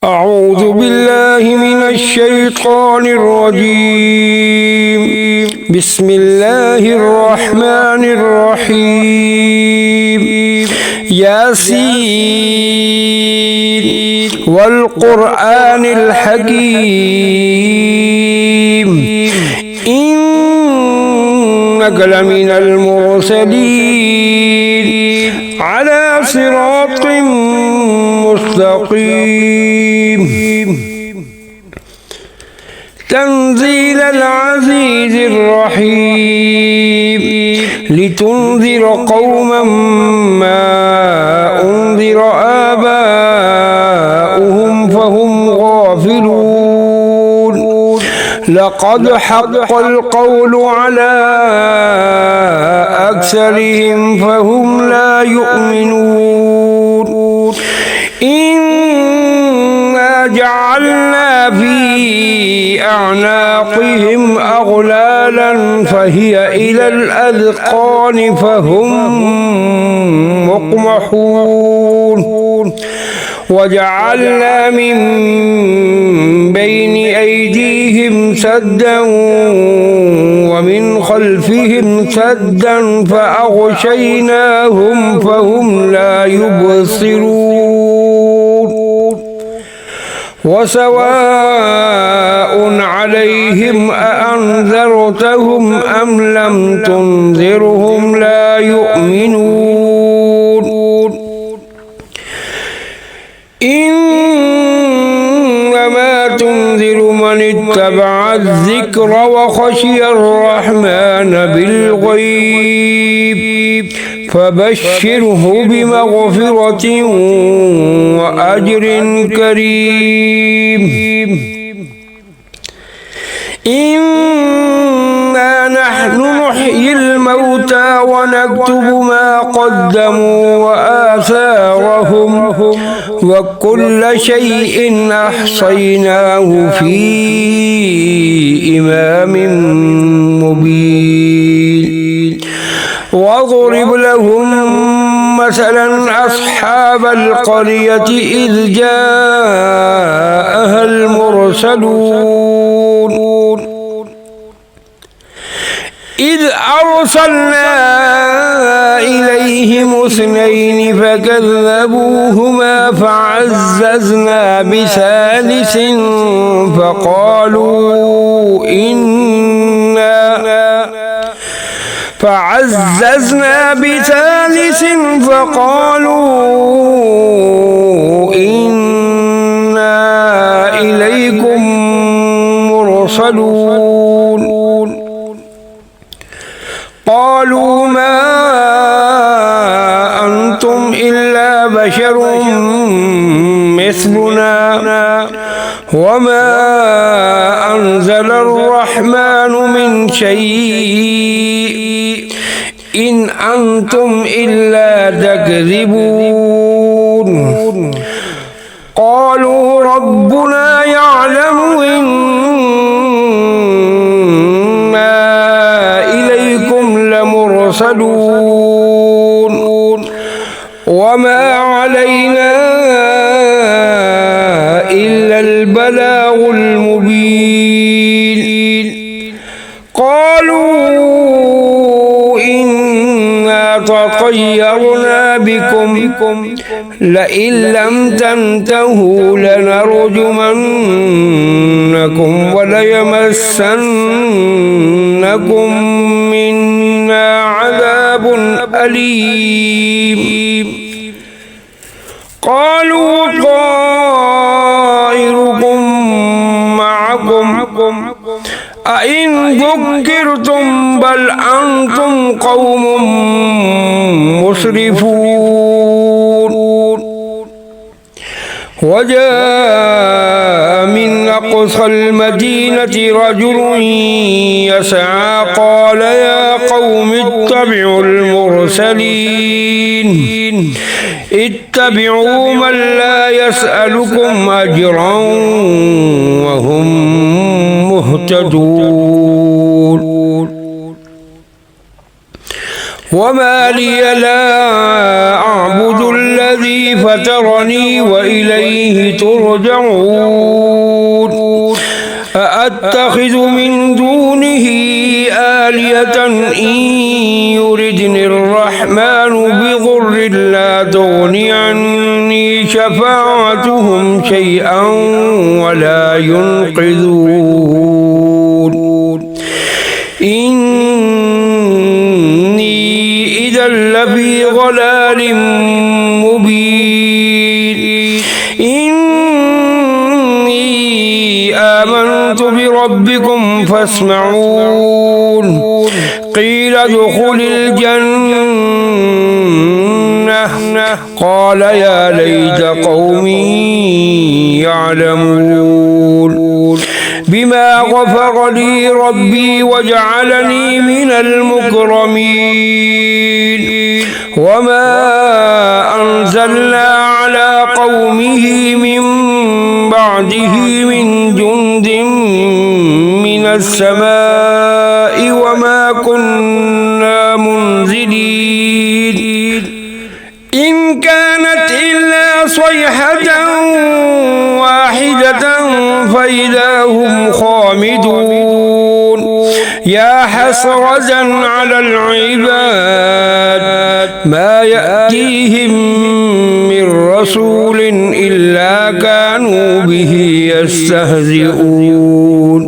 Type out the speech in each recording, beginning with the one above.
أعوذ بالله من الشيطان الرجيم. بسم الله الرحمن الرحيم. ياسين والقرآن الحكيم إنك لمن المرسلين على صراط مستقيم. تنزيل العزيز الرحيم لتنذر قوما ما أنذر آباؤهم فهم غافلون. لقد حق القول على أكثرهم فهم لا يؤمنون. إنا جعلنا في أعناقهم أغلالا فهي إلى الأذقان فهم مقمحون. وجعلنا من بين أيديهم سدا ومن خلفهم سدا فأغشيناهم فهم لا يبصرون. وسواء عليهم أأنذرتهم أم لم تنذرهم لا يؤمنون. إنما تنذر من اتبع الذكر وخشي الرحمن بالغيب فبشره بمغفرة وأجر كريم. إنا نحن نحيي الموتى ونكتب ما قدموا وآثارهم وكل شيء أحصيناه في إمام مبين. واضرب لهم مثلا أصحاب القرية إذ جاءها المرسلون إذ أرسلنا إليهم اثنين فكذبوهما فعززنا بثالث فقالوا إنا إليكم مرسلون. قالوا ما أنتم إلا بشر مثلنا وما أنزل الرحمن من شيء إن أنتم إلا تكذبون. قالوا ربنا يعلم إنا إليكم لمرسلون وما علينا إلا البلاغ المبين. قالوا إنا تطيرنا بكم لئن لم تنتهوا لنرجمنكم وليمسنكم منا عذاب أليم. قالوا طائركم معكم أئن ذكرتم بل أنتم قوم مسرفون. وجاء من أقصى المدينة رجل يسعى قال يا قوم اتبعوا المرسلين اتبعوا من لا يسألكم أجرا وهم مهتدون. وما لي لا أعبد الذي الذي فطرني وإليه ترجعون أأتخذ من دونه آلهة إن يردني الرحمن بضر لا تغني عني شفاعتهم شيئا ولا ينقذون إني إذا لفي ضلال مبين إني آمنت بربكم فاسمعون قيل ادخل الجنة قال يا ليت قومي يعلمون بما غفر لي ربي وجعلني من المكرمين وما أنزلنا على قومه من بعده من جند من السماء وما كنا منزلين إن كانت إلا صيحة واحدة فإذا هم خامدون يا حسرة على العباد ما يأتيهم من رسول إلا كانوا به يستهزئون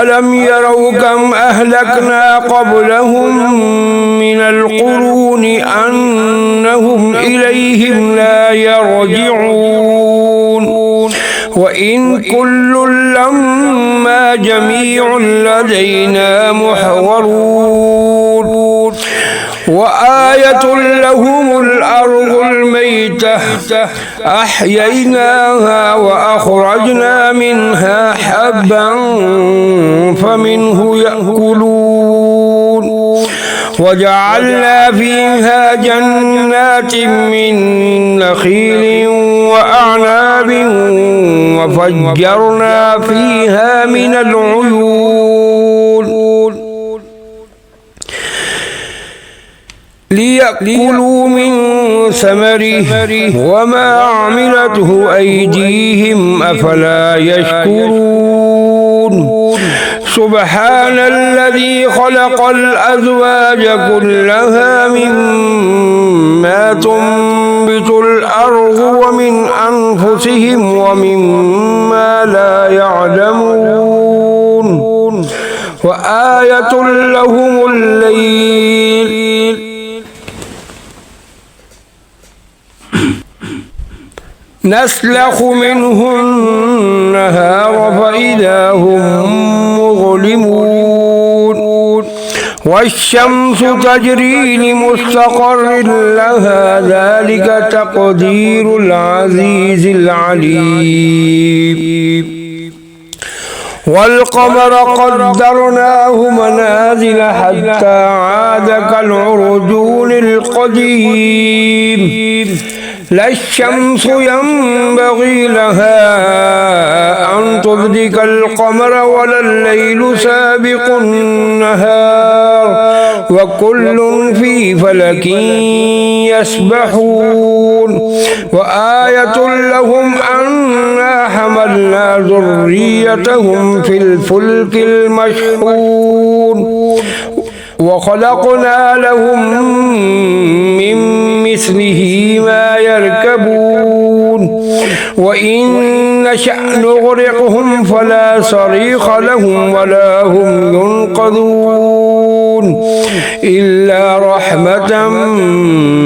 ألم يروا كم أهلكنا قبلهم من القرون أنهم إليهم لا يرجعون وإن كل لما جميع لدينا محضرون وآية لهم الأرض الميتة أحييناها وأخرجنا منها حبا فمنه يأكلون وجعلنا فيها جنات من نخيل وأعناب وفجرنا فيها من العيون ليأكلوا من ثمره وما عملته أيديهم أفلا يشكرون سبحان الذي خلق الأزواج كلها مما تنبت الأرض ومن أنفسهم ومما لا يعلمون وآية لهم الليل نسلخ منه النهار فإذا هم مظلمون والشمس تجري لمستقر لها ذلك تقدير العزيز العليم والقمر قدرناه منازل حتى عاد كالعرجون القديم لا الشمس ينبغي لها أن تدرك القمر ولا الليل سابق النهار وكل في فلك يسبحون وآية لهم أنا حملنا ذريتهم في الفلك المشحون وخلقنا لهم من مثله ما يركبون وإن نشأ نغرقهم فلا صريخ لهم ولا هم ينقذون إلا رحمة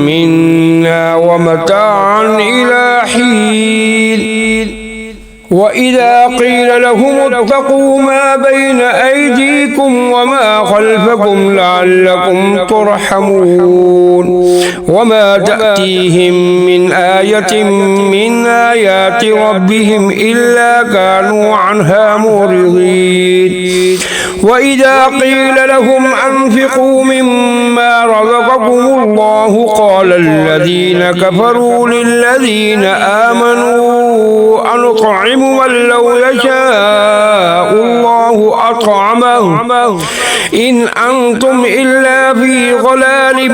منا ومتاعا إلى حين وإذا قيل لهم اتقوا ما بين أيديكم وما خلفكم لعلكم ترحمون وما تأتيهم من آية من آيات ربهم إلا كانوا عنها معرضين وإذا قيل لهم أنفقوا مما رزقكم الله قال الذين كفروا للذين آمنوا أنطعم من لو يشاء الله أطعمه إن أنتم إلا في ضلال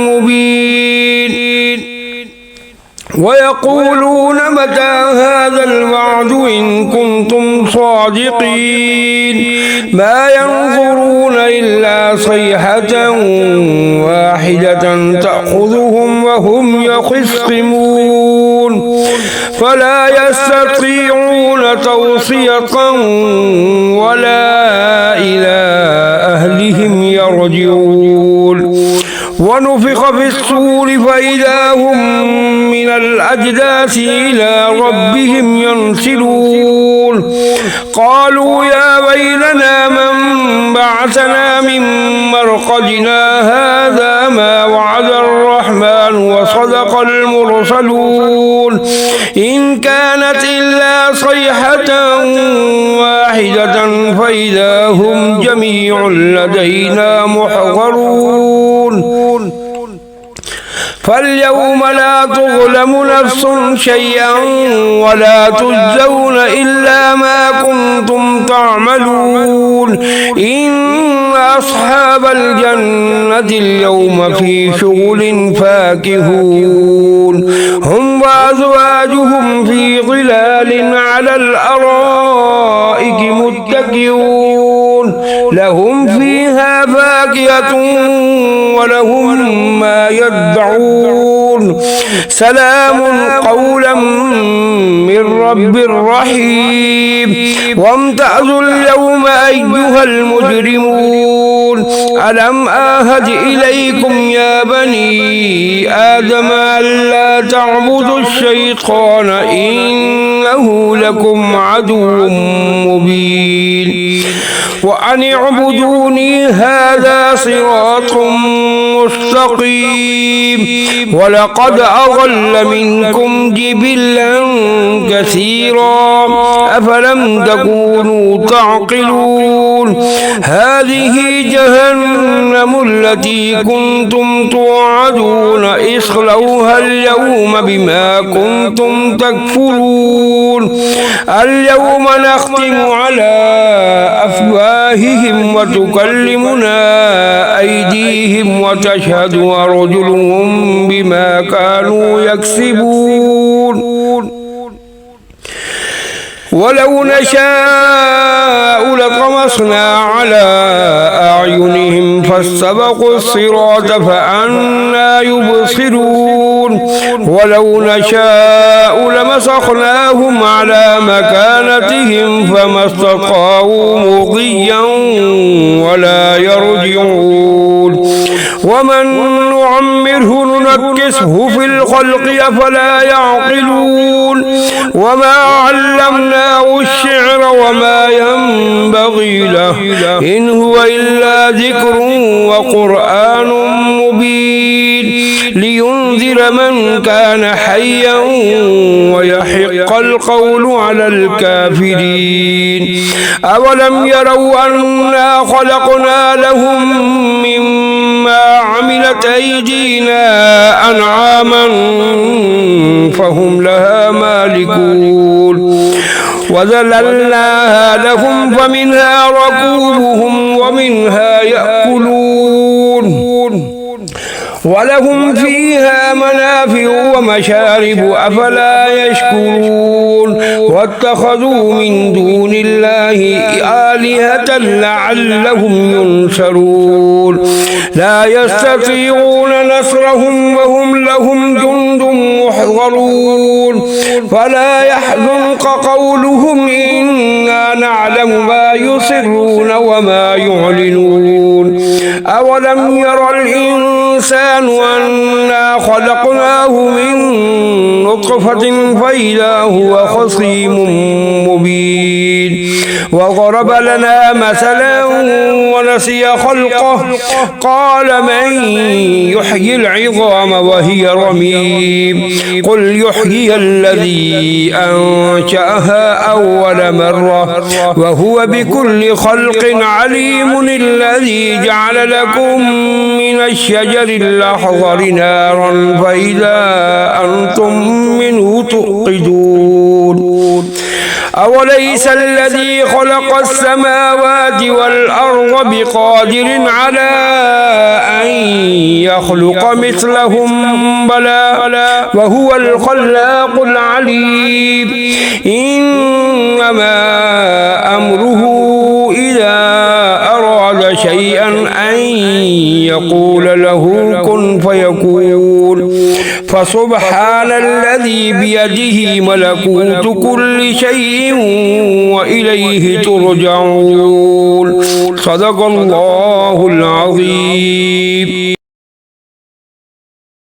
مبين ويقولون متى هذا الوعد إن كنتم صادقين ما ينظرون إلا صيحة واحدة تأخذهم وهم يخصمون فلا يستطيعون توصية ولا إلى أهلهم يرجعون ونفخ في الصور فإذا هم من الأجداث إلى ربهم ينسلون قالوا يا ويلنا من بعثنا من مرقدنا هذا ما وعد الرحمن وصدق المرسلون إن كانت إلا صيحة واحدة فإذا هم جميع لدينا محضرون فاليوم لا تظلم نفس شيئا ولا تجزون إلا ما كنتم تعملون إن أصحاب الجنة اليوم في شغل فاكهون هم وأزواجهم في ظلال على الأرائك متكئون لهم فيها فاكهة ولهم ما يدعون سلام قولا من رب رحيم وامتازوا اليوم أيها المجرمون ألم آهد إليكم يا بني آدم ألا تعبدوا الشيطان إنه لكم عدو مبين وأن اعبدوني هذا صراط مستقيم ولقد أضل منكم جبلا كثيرا أفلم تكونوا تعقلون هذه جهنم التي كنتم توعدون اصلوها اليوم بما كنتم تكفرون اليوم نختم على أفواههم وتكلمنا أيديهم وتشهد أرجلهم بما كانوا يكسبون ولو نشاء لطمسنا على أعينهم فاستبقوا الصراط فأنى يبصرون ولو نشاء لمسخناهم على مكانتهم فما استطاعوا مضيا ولا يرجعون ومن نعمره ننكسه في الخلق أفلا يعقلون وما علمناه الشعر وما ينبغي له إن هو إلا ذكر وقرآن مبين لينذر من كان حيا ويحق القول على الكافرين أولم يروا أنا خلقنا لهم مما عملت أيدينا أنعاما فهم لها مالكون وذللناها لهم فمنها ركوبهم ومنها يأكلون ولهم فيها منافع ومشارب أفلا يشكرون واتخذوا من دون الله آلهة لعلهم ينصرون لا يستطيعون نصرهم وهم لهم جند محضرون فلا يحزنك قولهم إنا نعلم ما يسرون وما يعلنون أولم ير الإنسان أنا خلقناه من نطفة فإذا هو خصيم مبين وضرب لنا مثلا ونسي خلقه قال من يحيي العظام وهي رميم قل يحيي الذي أنشأها أول مرة وهو بكل خلق عليم الذي جعل لكم من الشجر الأخضر نارا فإذا أنتم منه توقدون أوليس الذي خلق السماوات والأرض بقادر على أن يخلق مثلهم بلى وهو الخلاق العليم إنما أمره إذا أراد شيئا أن يقول له كن فيكون فسبحان الذي بيده ملكوت كل شيء وإليه ترجعون صدق الله العظيم.